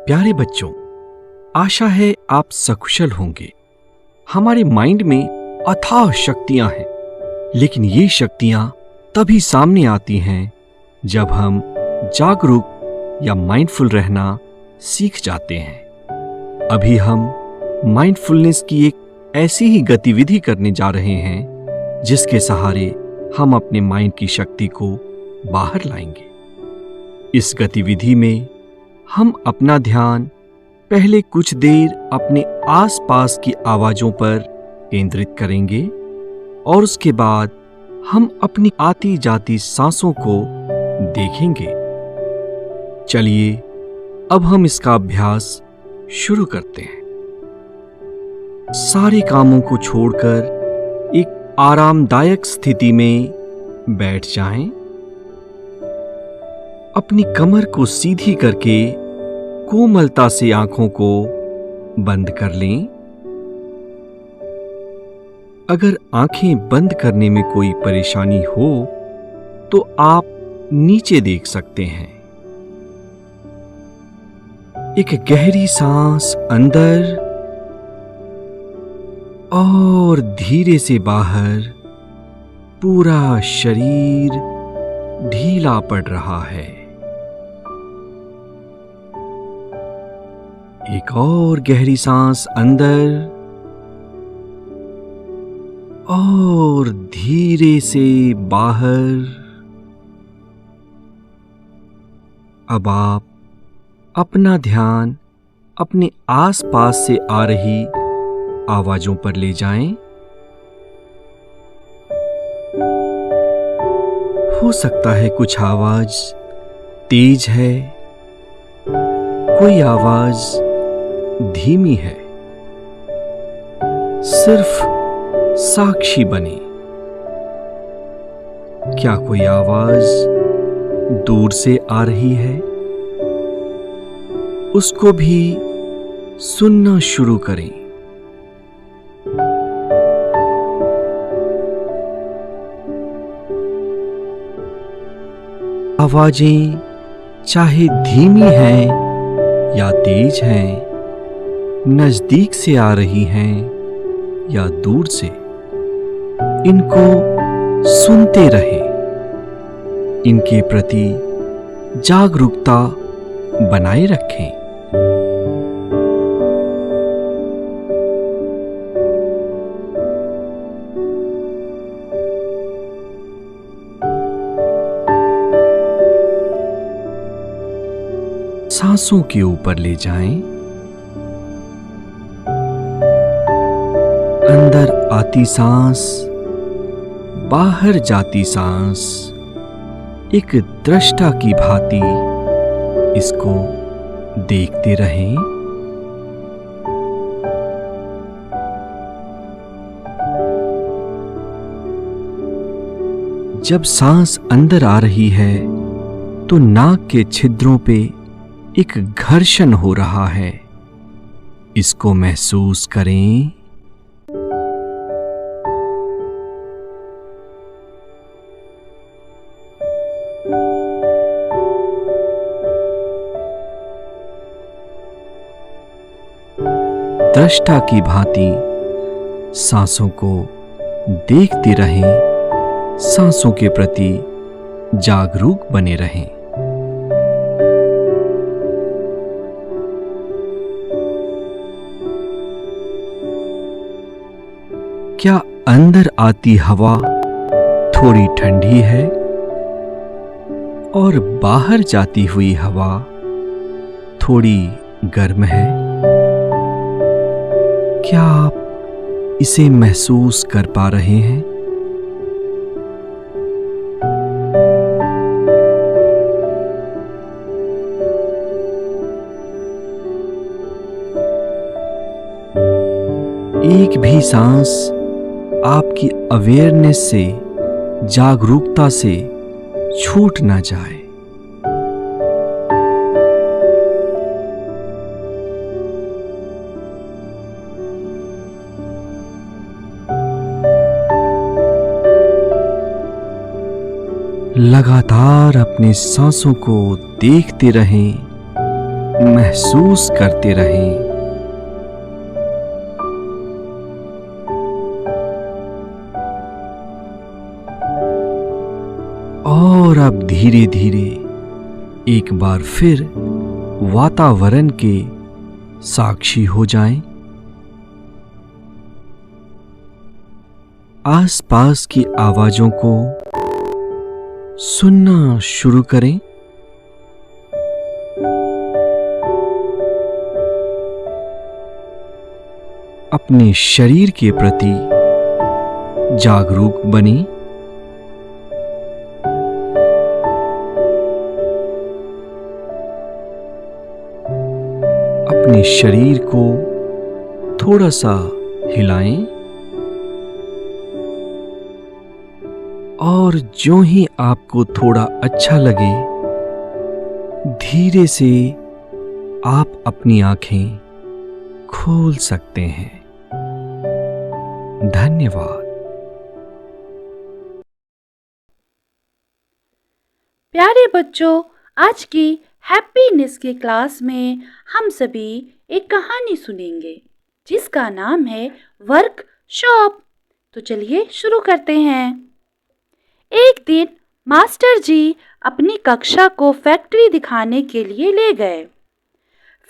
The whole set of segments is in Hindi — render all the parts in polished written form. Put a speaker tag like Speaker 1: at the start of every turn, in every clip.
Speaker 1: प्यारे बच्चों, आशा है आप सकुशल होंगे। हमारे माइंड में अथाह शक्तियां हैं, लेकिन ये शक्तियां तभी सामने आती हैं जब हम जागरूक या माइंडफुल रहना सीख जाते हैं। अभी हम माइंडफुलनेस की एक ऐसी ही गतिविधि करने जा रहे हैं जिसके सहारे हम अपने माइंड की शक्ति को बाहर लाएंगे। इस गतिविधि में हम अपना ध्यान पहले कुछ देर अपने आसपास की आवाजों पर केंद्रित करेंगे और उसके बाद हम अपनी आती जाती सांसों को देखेंगे। चलिए अब हम इसका अभ्यास शुरू करते हैं। सारे कामों को छोड़कर एक आरामदायक स्थिति में बैठ जाएं। अपनी कमर को सीधी करके कोमलता से आंखों को बंद कर लें। अगर आंखें बंद करने में कोई परेशानी हो तो आप नीचे देख सकते हैं। एक गहरी सांस अंदर और धीरे से बाहर। पूरा शरीर ढीला पड़ रहा है। एक और गहरी सांस अंदर और धीरे से बाहर। अब आप अपना ध्यान अपने आसपास से आ रही आवाजों पर ले जाएं। हो सकता है कुछ आवाज तेज है, कोई आवाज धीमी है। सिर्फ साक्षी बने। क्या कोई आवाज दूर से आ रही है? उसको भी सुनना शुरू करें। आवाजें चाहे धीमी हैं या तेज हैं, नजदीक से आ रही हैं या दूर से, इनको सुनते रहें। इनके प्रति जागरूकता बनाए रखें। सांसों के ऊपर ले जाएं। अंदर आती सांस, बाहर जाती सांस, एक दृष्टा की भांति इसको देखते रहें। जब सांस अंदर आ रही है तो नाक के छिद्रों पे एक घर्षण हो रहा है। इसको महसूस करें। दृष्टा की भांति सांसों को देखते रहें। सांसों के प्रति जागरूक बने रहें। क्या अंदर आती हवा थोड़ी ठंडी है और बाहर जाती हुई हवा थोड़ी गर्म है? क्या आप इसे महसूस कर पा रहे हैं? एक भी सांस आपकी अवेयरनेस से, जागरूकता से छूट ना जाए। लगातार अपने सांसों को देखते रहें महसूस करते रहें। और अब धीरे धीरे एक बार फिर वातावरण के साक्षी हो जाएं। आसपास की आवाजों को सुनना शुरू करें। अपने शरीर के प्रति जागरूक बनें। अपने शरीर को थोड़ा सा हिलाएं और जो ही आपको थोड़ा अच्छा लगे धीरे से आप अपनी आंखें खोल सकते हैं। धन्यवाद।
Speaker 2: प्यारे बच्चों, आज की हैप्पीनेस की क्लास में हम सभी एक कहानी सुनेंगे जिसका नाम है वर्कशॉप। तो चलिए शुरू करते हैं। एक दिन मास्टर जी अपनी कक्षा को फैक्ट्री दिखाने के लिए ले गए।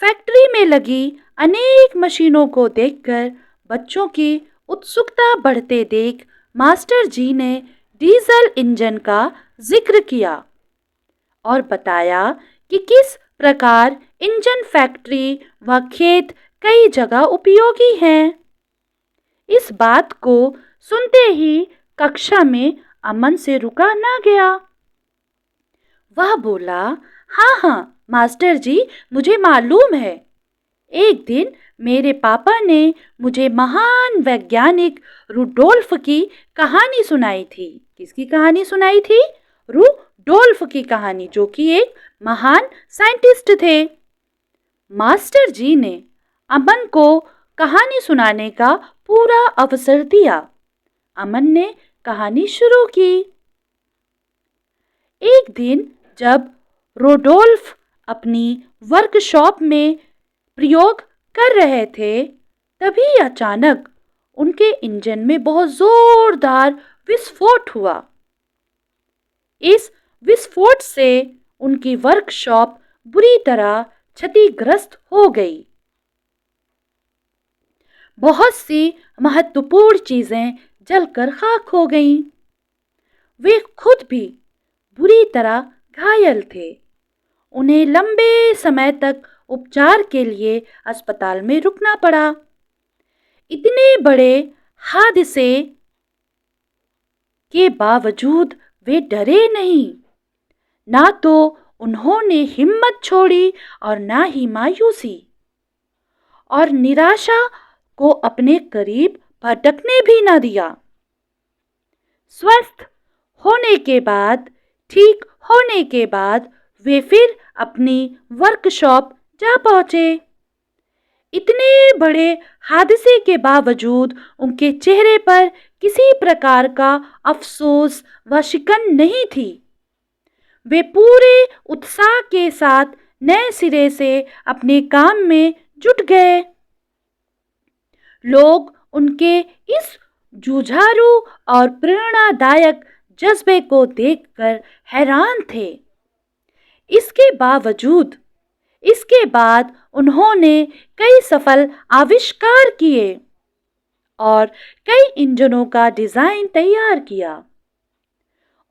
Speaker 2: फैक्ट्री में लगी अनेक मशीनों को देखकर बच्चों की उत्सुकता बढ़ते देख मास्टर जी ने डीजल इंजन का जिक्र किया और बताया कि किस प्रकार इंजन फैक्ट्री व खेत कई जगह उपयोगी हैं। इस बात को सुनते ही कक्षा में अमन से रुका ना गया। वह बोला, हाँ मास्टर जी, मुझे मालूम है। एक दिन मेरे पापा ने मुझे महान वैज्ञानिक रुडोल्फ की कहानी सुनाई थी। किसकी कहानी सुनाई थी? रुडोल्फ की कहानी, जो कि एक महान साइंटिस्ट थे। मास्टर जी ने अमन को कहानी सुनाने का पूरा अवसर दिया। अमन ने कहानी शुरू की। एक दिन जब रुडोल्फ अपनी वर्कशॉप में प्रयोग कर रहे थे, तभी अचानक उनके इंजन में बहुत जोरदार विस्फोट हुआ। इस विस्फोट से उनकी वर्कशॉप बुरी तरह क्षतिग्रस्त हो गई। बहुत सी महत्वपूर्ण चीजें जलकर खाक हो गईं। वे खुद भी बुरी तरह घायल थे। उन्हें लंबे समय तक उपचार के लिए अस्पताल में रुकना पड़ा। इतने बड़े हादसे के बावजूद वे डरे नहीं। ना तो उन्होंने हिम्मत छोड़ी और ना ही मायूसी और निराशा को अपने करीब भटकने भी ना दिया। स्वस्थ होने के बाद, ठीक होने के बाद वे फिर अपनी वर्कशॉप जा पहुंचे। इतने बड़े हादसे के बावजूद उनके चेहरे पर किसी प्रकार का अफसोस व शिकन नहीं थी। वे पूरे उत्साह के साथ नए सिरे से अपने काम में जुट गए। लोग उनके इस जुझारू और प्रेरणादायक जज्बे को देखकर हैरान थे। इसके बाद उन्होंने कई सफल आविष्कार किए और कई इंजनों का डिजाइन तैयार किया।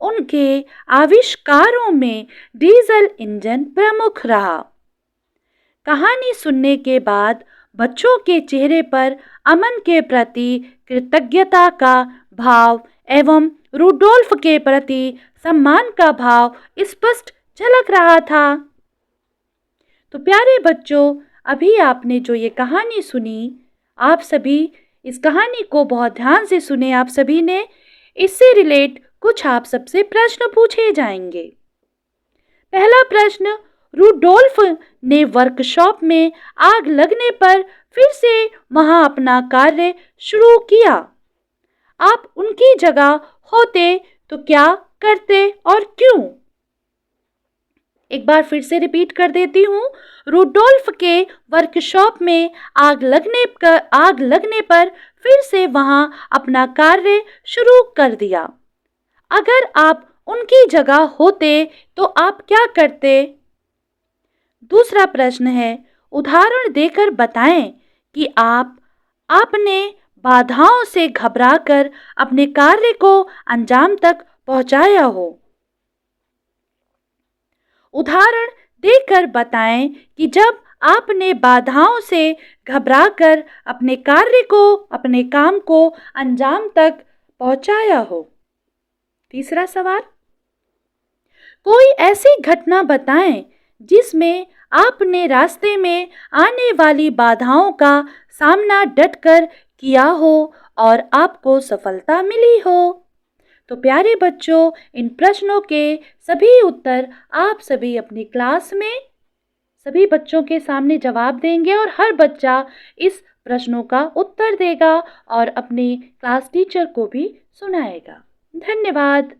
Speaker 2: उनके आविष्कारों में डीजल इंजन प्रमुख रहा। कहानी सुनने के बाद बच्चों के चेहरे पर अमन के प्रति कृतज्ञता का भाव एवं रुडोल्फ के प्रति सम्मान का भाव स्पष्ट झलक रहा था। तो प्यारे बच्चों, अभी आपने जो ये कहानी सुनी, आप सभी इस कहानी को बहुत ध्यान से सुने। आप सभी ने इससे रिलेट कुछ आप सबसे प्रश्न पूछे जाएंगे। पहला प्रश्न, रुडोल्फ ने वर्कशॉप में आग लगने पर फिर से वहां अपना कार्य शुरू किया। आप उनकी जगह होते तो क्या करते और क्यों? एक बार फिर से रिपीट कर देती हूँ। रूडोल्फ के वर्कशॉप में आग लगने पर फिर से वहां अपना कार्य शुरू कर दिया। अगर आप उनकी जगह होते तो आप क्या करते? दूसरा प्रश्न है, उदाहरण देकर बताएं कि आपने बाधाओं से घबराकर अपने कार्य को अंजाम तक पहुंचाया हो। उदाहरण देकर बताएं कि जब आपने बाधाओं से घबराकर अपने काम को अंजाम तक पहुंचाया हो। तीसरा सवाल, कोई ऐसी घटना बताएं जिसमें आपने रास्ते में आने वाली बाधाओं का सामना डटकर किया हो और आपको सफलता मिली हो। तो प्यारे बच्चों, इन प्रश्नों के सभी उत्तर आप सभी अपनी क्लास में सभी बच्चों के सामने जवाब देंगे और हर बच्चा इस प्रश्नों का उत्तर देगा और अपनी क्लास टीचर को भी सुनाएगा। धन्यवाद।